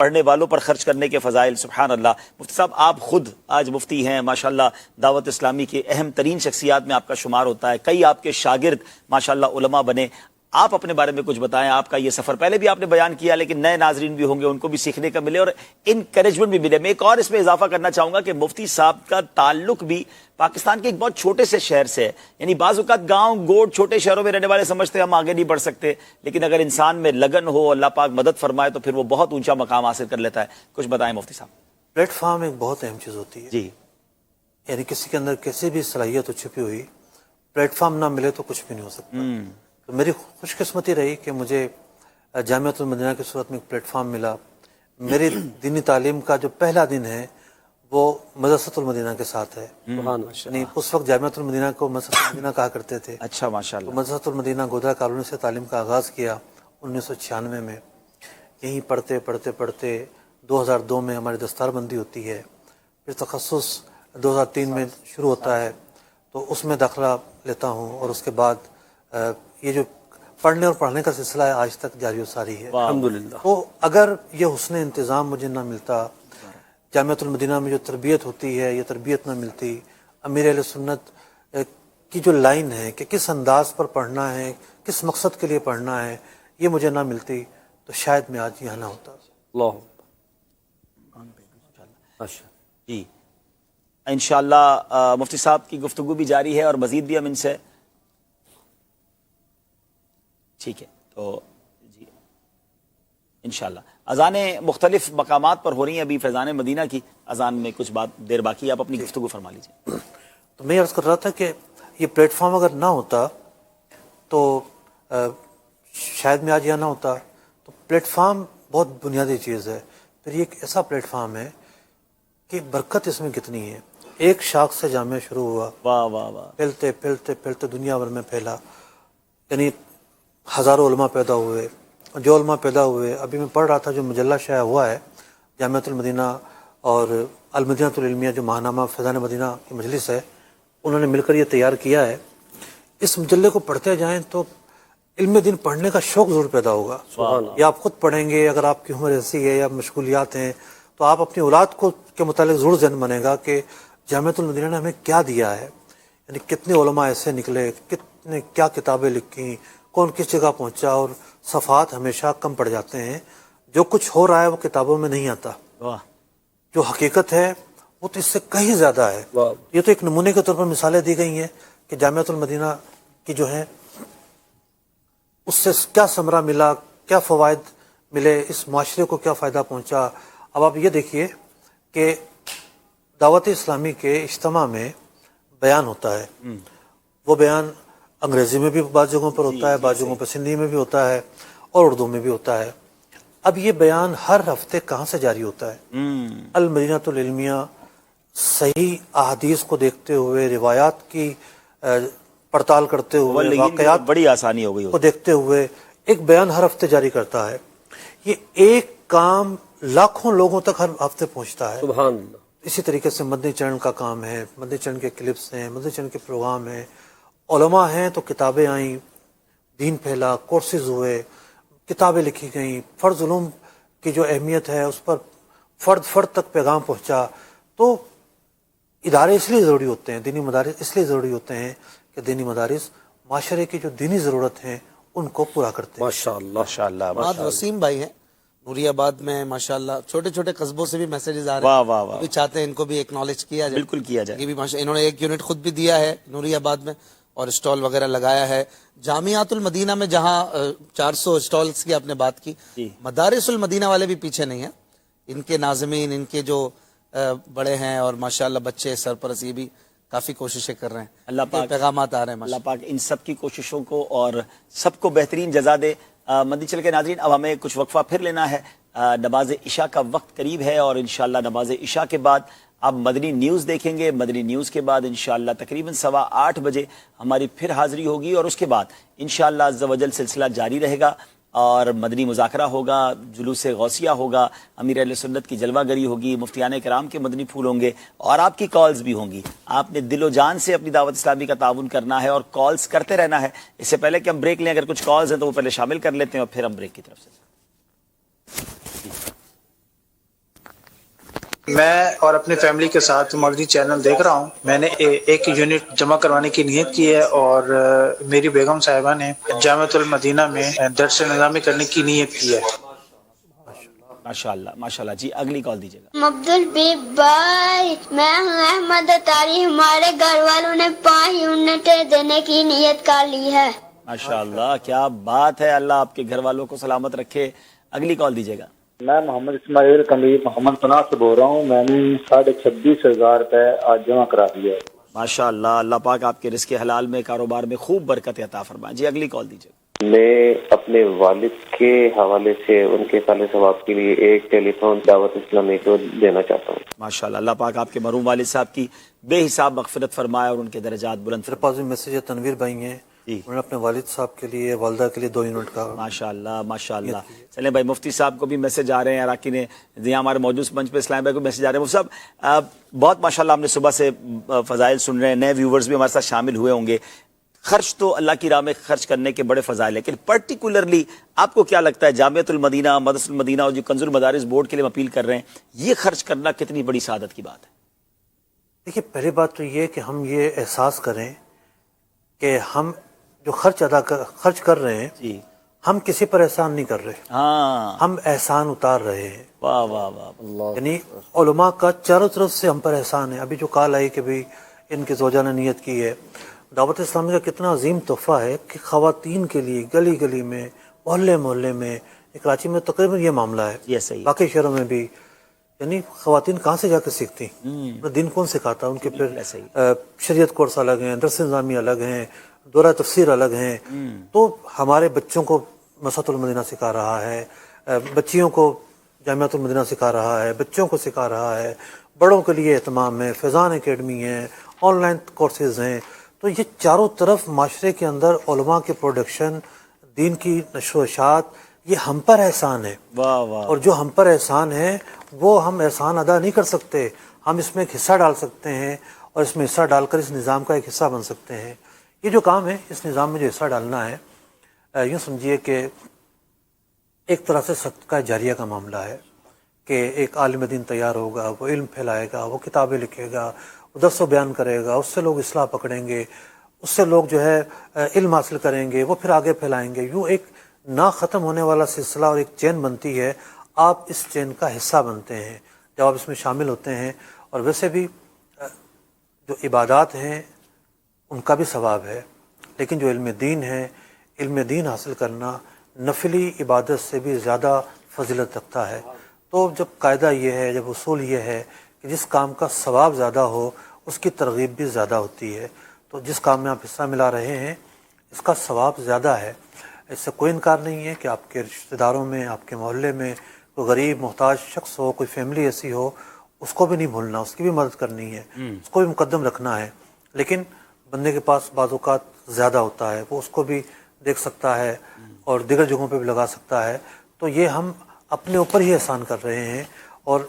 پڑھنے والوں پر خرچ کرنے کے فضائل، سبحان اللہ۔ مفتی صاحب آپ خود آج مفتی ہیں، ماشاءاللہ دعوت اسلامی کی اہم ترین شخصیات میں آپ کا شمار ہوتا ہے، کئی آپ کے شاگرد ماشاءاللہ علماء بنے۔ آپ اپنے بارے میں کچھ بتائیں، آپ کا یہ سفر پہلے بھی آپ نے بیان کیا، لیکن نئے ناظرین بھی ہوں گے، ان کو بھی سیکھنے کا ملے اور انکریجمنٹ بھی ملے۔ میں ایک اور اس میں اضافہ کرنا چاہوں گا کہ مفتی صاحب کا تعلق بھی پاکستان کے ایک بہت چھوٹے سے شہر سے ہے، یعنی بعض اوقات گاؤں گوڑ چھوٹے شہروں میں رہنے والے سمجھتے ہیں ہم آگے نہیں بڑھ سکتے، لیکن اگر انسان میں لگن ہو، اللہ پاک مدد فرمائے تو پھر وہ بہت اونچا مقام حاصل کر لیتا ہے۔ کچھ بتائیں مفتی صاحب۔ پلیٹ فارم ایک بہت اہم چیز ہوتی ہے جی، یعنی کسی کے اندر کسی بھی صلاحیت ہو چھپی ہوئی، پلیٹ فارم نہ ملے تو کچھ بھی نہیں ہو سکتا۔ تو میری خوش قسمتی رہی کہ مجھے جامعۃ المدینہ کی صورت میں ایک پلیٹ فارم ملا۔ میری دینی تعلیم کا جو پہلا دن ہے وہ مدرسۃ المدینہ کے ساتھ ہے، یعنی اس وقت جامعۃ المدینہ کو مدرسۃ المدینہ کہا کرتے تھے۔ اچھا، ماشاءاللہ۔ مدرسۃ المدینہ گودرا کالونی سے تعلیم کا آغاز کیا 1996 میں، یہیں پڑھتے پڑھتے پڑھتے 2002 میں ہماری دستار بندی ہوتی ہے، پھر تخصص 2003 میں شروع ہوتا ہے، تو اس میں داخلہ لیتا ہوں، اور اس کے بعد یہ جو پڑھنے اور پڑھنے کا سلسلہ ہے آج تک جاری و ساری ہے الحمدللہ۔ تو اگر یہ حسن انتظام مجھے نہ ملتا، جامعۃ المدینہ میں جو تربیت ہوتی ہے یہ تربیت نہ ملتی، امیر اہل سنت کی جو لائن ہے کہ کس انداز پر پڑھنا ہے، کس مقصد کے لیے پڑھنا ہے، یہ مجھے نہ ملتی تو شاید میں آج یہاں نہ ہوتا۔ اللہ جی، انشاءاللہ مفتی صاحب کی گفتگو بھی جاری ہے اور مزید بھی ہم ان سے، ٹھیک ہے، تو جی انشاءاللہ اذانیں مختلف مقامات پر ہو رہی ہیں، ابھی فیضان مدینہ کی اذان میں کچھ بات دیر باقی ہے، آپ اپنی گفتگو فرما لیجیے۔ تو میں عرض کر رہا تھا کہ یہ پلیٹ فارم اگر نہ ہوتا تو شاید میں آج یہاں نہ ہوتا۔ تو پلیٹ فارم بہت بنیادی چیز ہے، پھر یہ ایک ایسا پلیٹ فارم ہے کہ برکت اس میں کتنی ہے۔ ایک شاخ سے جامعہ شروع ہوا، واہ واہ واہ، پھیلتے پھیلتے پھیلتے دنیا بھر میں پھیلا، یعنی ہزاروں علماء پیدا ہوئے، جو علماء پیدا ہوئے ابھی میں پڑھ رہا تھا جو مجلہ شائع ہوا ہے جامعۃ المدینہ اور المدینہ العلمیہ جو ماہنامہ فیضان مدینہ کی مجلس ہے، انہوں نے مل کر یہ تیار کیا ہے۔ اس مجلے کو پڑھتے جائیں تو علم دین پڑھنے کا شوق ضرور پیدا ہوگا، یا آپ خود پڑھیں گے، اگر آپ کی عمر ایسی ہے یا مشغولیات ہیں تو آپ اپنی اولاد کو کے متعلق ضرور ذہن بنے گا کہ جامعۃ المدینہ نے ہمیں کیا دیا ہے، یعنی کتنے علماء ایسے نکلے، کتنے کیا کتابیں لکھیں، کون کس جگہ پہنچا، اور صفحات ہمیشہ کم پڑ جاتے ہیں۔ جو کچھ ہو رہا ہے وہ کتابوں میں نہیں آتا، جو حقیقت ہے وہ تو اس سے کہیں زیادہ ہے۔ یہ تو ایک نمونے کے طور پر مثالیں دی گئی ہیں کہ جامعۃ المدینہ کی جو ہے اس سے کیا ثمرہ ملا، کیا فوائد ملے، اس معاشرے کو کیا فائدہ پہنچا۔ اب آپ یہ دیکھیے کہ دعوت اسلامی کے اجتماع میں بیان ہوتا ہے، وہ بیان انگریزی میں بھی بعض جگہوں پر ہوتا ہے، بعض جگہوں پر سندھی میں بھی ہوتا ہے اور اردو میں بھی ہوتا ہے۔ اب یہ بیان ہر ہفتے کہاں سے جاری ہوتا ہے؟ المدینہ العلمیہ صحیح احادیث کو دیکھتے ہوئے، روایات کی پڑتال کرتے ہوئے، واقعات بڑی آسانی ہو گئی کو دیکھتے ہوئے ایک بیان ہر ہفتے جاری کرتا ہے۔ یہ ایک کام لاکھوں لوگوں تک ہر ہفتے پہنچتا ہے۔ سبحان اللہ۔ اسی طریقے سے مدنی چینل کا کام ہے، مدنی چینل کے کلپس ہیں، مدنی چینل کے پروگرام ہیں، علماء ہیں تو کتابیں آئیں، دین پھیلا، کورسز ہوئے، کتابیں لکھی گئیں، فرض علوم کی جو اہمیت ہے اس پر فرد فرد تک پیغام پہنچا۔ تو ادارے اس لیے ضروری ہوتے ہیں، دینی مدارس اس لیے ضروری ہوتے ہیں کہ دینی مدارس معاشرے کی جو دینی ضرورت ہیں ان کو پورا کرتے ہیں۔ ماشاءاللہ ماشاءاللہ۔ بعد وسیم بھائی ہیں نوری آباد میں، ماشاءاللہ چھوٹے چھوٹے قصبوں سے بھی میسیجز آ رہے واہ ہیں، واہ واہ، بھی چاہتے ہیں ان کو بھی ایکنالج کیا جائے۔ بالکل کیا جائے۔ یہ بھی انہوں نے ایک یونٹ خود بھی دیا ہے نوری آباد میں اور اسٹال وغیرہ لگایا ہے۔ جامعۃ المدینہ میں جہاں 400 اسٹالز کی آپ نے بات کی، مدارس المدینہ والے بھی پیچھے نہیں ہیں، ان کے ناظمین، ان کے جو بڑے ہیں اور ماشاءاللہ بچے سرپرست، یہ بھی کافی کوششیں کر رہے ہیں، اللہ پاک پیغامات آ رہے ہیں۔ اللہ پاک ان سب کی کوششوں کو اور سب کو بہترین جزا دے۔ مدنی چل کے ناظرین، اب ہمیں کچھ وقفہ پھر لینا ہے، نماز عشاء کا وقت قریب ہے اور انشاءاللہ نماز عشاء کے بعد آپ مدنی نیوز دیکھیں گے۔ مدنی نیوز کے بعد انشاءاللہ تقریباً 8:15 بجے ہماری پھر حاضری ہوگی اور اس کے بعد انشاءاللہ عز و جل سلسلہ جاری رہے گا اور مدنی مذاکرہ ہوگا، جلوس غوثیہ ہوگا، امیر اہل سنت کی جلوہ گری ہوگی، مفتیان کرام کے مدنی پھول ہوں گے اور آپ کی کالز بھی ہوں گی۔ آپ نے دل و جان سے اپنی دعوت اسلامی کا تعاون کرنا ہے اور کالز کرتے رہنا ہے۔ اس سے پہلے کہ ہم بریک لیں، اگر کچھ کالز ہیں تو وہ پہلے شامل کر لیتے ہیں اور پھر ہم بریک کی طرف سے میں اور اپنی فیملی کے ساتھ مدنی چینل دیکھ رہا ہوں. میں نے ایک یونٹ جمع کروانے کی نیت کی ہے اور میری بیگم صاحبہ نے جامعۃ المدینہ میں درس نظامی کرنے کی نیت کی ہے. ماشاءاللہ ماشاءاللہ. جی اگلی کال دیجیے گا. عبدل بیب بھائی، میں ہوں احمد اتاری. ہمارے گھر والوں نے 5 یونٹیں دینے کی نیت کر لی ہے. ماشاءاللہ کیا بات ہے. اللہ آپ کے گھر والوں کو سلامت رکھے. اگلی کال دیجیے گا. میں محمد اسماعیل کمیر محمد پناہ سے بول رہا ہوں. میں نے 26,500 روپے آج جمع کرا دیا ہے. ماشاءاللہ اللہ پاک آپ کے رزق حلال میں کاروبار میں خوب برکت عطا فرمائے. جی اگلی کال دیجیے. میں اپنے والد کے حوالے سے ان کے صالح ثواب کے لیے ایک ٹیلی فون دعوت اسلامی کو دینا چاہتا ہوں. ماشاءاللہ اللہ پاک آپ کے مرحوم والد صاحب کی بے حساب مغفرت فرمائے اور ان کے درجات بلند میرے فرمائے. پاس بھی میسج ہے، تنویر بھائی ہیں، انہوں نے اپنے والد صاحب کے لیے، والدہ کے لیے 2 یونٹ کا. ماشاءاللہ ماشاءاللہ. چلیں بھائی مفتی صاحب کو بھی میسج آ رہے ہیں، اراکین یہاں ہمارے موجود منچ پہ اسلام بھائی کو میسج آ رہے ہیں. مفتی صاحب بہت ماشاءاللہ ہم نے صبح سے فضائل سن رہے ہیں، نئے ویورز بھی ہمارے ساتھ شامل ہوئے ہوں گے. خرچ تو اللہ کی راہ میں خرچ کرنے کے بڑے فضائل ہیں، لیکن پرٹیکولرلی آپ کو کیا لگتا ہے جامعۃ المدینہ، مدرسۃ المدینہ اور جو کنز المدارس بورڈ کے لیے ہم اپیل کر رہے ہیں، یہ خرچ کرنا کتنی بڑی سعادت کی بات ہے؟ دیکھیے پہلی بات تو یہ کہ ہم یہ احساس کریں کہ ہم جو خرچ کر رہے ہیں، جی ہم کسی پر احسان نہیں کر رہے، ہاں ہم احسان اتار رہے ہیں. واہ واہ واہ. یعنی علماء کا چاروں طرف سے ہم پر احسان ہے. ابھی جو کال آئی کہ بھی ان کے زوجہ نے نیت کی ہے، دعوت اسلامی کا کتنا عظیم تحفہ ہے کہ خواتین کے لیے گلی گلی میں، محلے محلے میں، کراچی میں تقریباً یہ معاملہ ہے، یہ صحیح. باقی شہروں میں بھی. یعنی خواتین کہاں سے جا کے سیکھتی ہیں؟ دین کون سکھاتا ہے ان کے؟ پھر شریعت کورس الگ ہیں، درس نظامی الگ ہیں، دورہ تفسیر الگ ہیں. تو ہمارے بچوں کو مدرسۃ المدینہ سکھا رہا ہے، بچیوں کو جامعۃ المدینہ سکھا رہا ہے، بچوں کو سکھا رہا ہے، بڑوں کے لیے اہتمام ہے، فیضان اکیڈمی ہے، آن لائن کورسز ہیں. تو یہ چاروں طرف معاشرے کے اندر علماء کے پروڈکشن، دین کی نشر و اشاعت، یہ ہم پر احسان ہے. واہ واہ. اور جو ہم پر احسان ہے وہ ہم احسان ادا نہیں کر سکتے. ہم اس میں ایک حصہ ڈال سکتے ہیں اور اس میں حصہ ڈال کر اس نظام کا ایک حصہ بن سکتے ہیں. یہ جو کام ہے اس نظام میں جو حصہ ڈالنا ہے، یوں سمجھیے کہ ایک طرح سے صدقہ جاریہ کا معاملہ ہے کہ ایک عالم دین تیار ہوگا، وہ علم پھیلائے گا، وہ کتابیں لکھے گا، وہ درس و بیان کرے گا، اس سے لوگ اصلاح پکڑیں گے، اس سے لوگ جو ہے علم حاصل کریں گے، وہ پھر آگے پھیلائیں گے. یوں ایک نہ ختم ہونے والا سلسلہ اور ایک چین بنتی ہے. آپ اس چین کا حصہ بنتے ہیں جب آپ اس میں شامل ہوتے ہیں. اور ویسے بھی جو عبادات ہیں ان کا بھی ثواب ہے، لیکن جو علم دین ہے، علم دین حاصل کرنا نفلی عبادت سے بھی زیادہ فضیلت رکھتا ہے. تو جب قاعدہ یہ ہے، جب اصول یہ ہے کہ جس کام کا ثواب زیادہ ہو اس کی ترغیب بھی زیادہ ہوتی ہے. تو جس کام میں آپ حصہ ملا رہے ہیں اس کا ثواب زیادہ ہے. اس سے کوئی انکار نہیں ہے کہ آپ کے رشتہ داروں میں، آپ کے محلے میں کوئی غریب محتاج شخص ہو، کوئی فیملی ایسی ہو، اس کو بھی نہیں بھولنا، اس کی بھی مدد کرنی ہے، اس کو بھی مقدم رکھنا ہے. لیکن بندے کے پاس بعض اوقات زیادہ ہوتا ہے، وہ اس کو بھی دیکھ سکتا ہے اور دیگر جگہوں پہ بھی لگا سکتا ہے. تو یہ ہم اپنے اوپر ہی احسان کر رہے ہیں. اور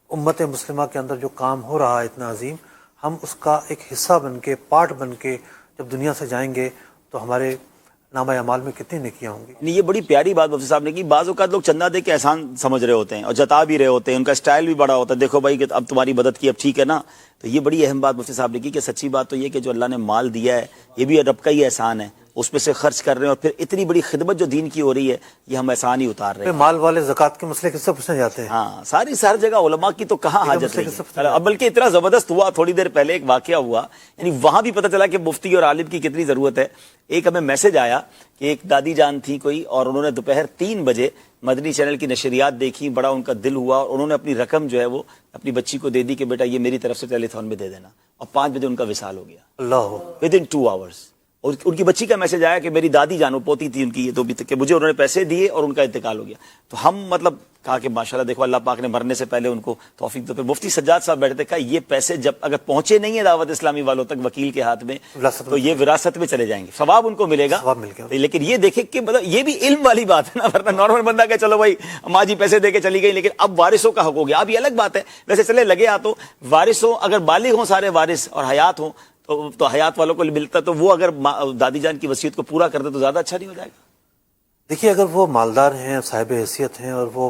امت مسلمہ کے اندر جو کام ہو رہا ہے اتنا عظیم، ہم اس کا ایک حصہ بن کے، پارٹ بن کے جب دنیا سے جائیں گے تو ہمارے نامہ اعمال میں کتنی نیکیاں ہوں گی. یہ بڑی پیاری بات مفتی صاحب نے کی. بعض اوقات لوگ چندہ دے کے احسان سمجھ رہے ہوتے ہیں اور جتا بھی رہے ہوتے ہیں، ان کا سٹائل بھی بڑا ہوتا ہے، دیکھو بھائی کہ اب تمہاری مدد کی، اب ٹھیک ہے نا. تو یہ بڑی اہم بات مفتی صاحب نے کی کہ سچی بات تو یہ کہ جو اللہ نے مال دیا ہے یہ بھی رب کا ہی احسان ہے، اس میں سے خرچ کر رہے ہیں اور پھر اتنی بڑی خدمت جو دین کی ہو رہی ہے یہ ہم احسان ہی اتار رہے ہیں. مال والے زکوٰۃ کے مسئلے کس سے پوچھنے جاتے ہیں؟ ہاں ہر جگہ علماء کی تو کہاں حاجت رہی ہے. بلکہ اتنا زبردست ہوا، تھوڑی دیر پہلے ایک واقعہ ہوا، یعنی وہاں بھی پتہ چلا کہ مفتی اور عالم کی کتنی ضرورت ہے. ایک ہمیں میسج آیا کہ ایک دادی جان تھی کوئی، اور انہوں نے دوپہر 3 بجے مدنی چینل کی نشریات دیکھی، بڑا ان کا دل ہوا اور انہوں نے اپنی رقم جو ہے وہ اپنی بچی کو دے دی کہ بیٹا یہ میری طرف سے ٹیلی تھون میں دے دینا، اور 5 بجے ان کا وصال ہو گیا، اللہ ودن 2 آورز. اور ان کی بچی کا میسج آیا کہ میری دادی جانو پوتی تھی ان کی، یہ تو کہ مجھے انہوں نے پیسے دیے اور ان کا انتقال ہو گیا. تو ہم مطلب کہا کہ ماشاءاللہ دیکھو اللہ پاک نے مرنے سے پہلے ان کو توفیق. تو پھر مفتی سجاد صاحب بیٹھے تھے، کہا یہ پیسے جب اگر پہنچے نہیں ہیں دعوت اسلامی والوں تک وکیل کے ہاتھ میں تو یہ وراثت میں چلے جائیں گے، ثواب ان کو ملے گا. لیکن یہ دیکھیں کہ مطلب یہ بھی علم والی بات ہے نا، ورنہ نارمل بندہ کہ چلو بھائی ماں جی پیسے دے کے چلی گئی، لیکن اب وارثوں کا حق ہو گیا. اب یہ الگ بات ہے، ویسے چلے لگے ہاتھوں وارثوں اگر بالغ ہوں سارے وارث اور حیات ہوں تو حیات والوں کو ملتا، تو وہ اگر دادی جان کی وصیت کو پورا کر دے تو زیادہ اچھا نہیں ہو جائے گا؟ دیکھیے اگر وہ مالدار ہیں، صاحب حیثیت ہیں اور وہ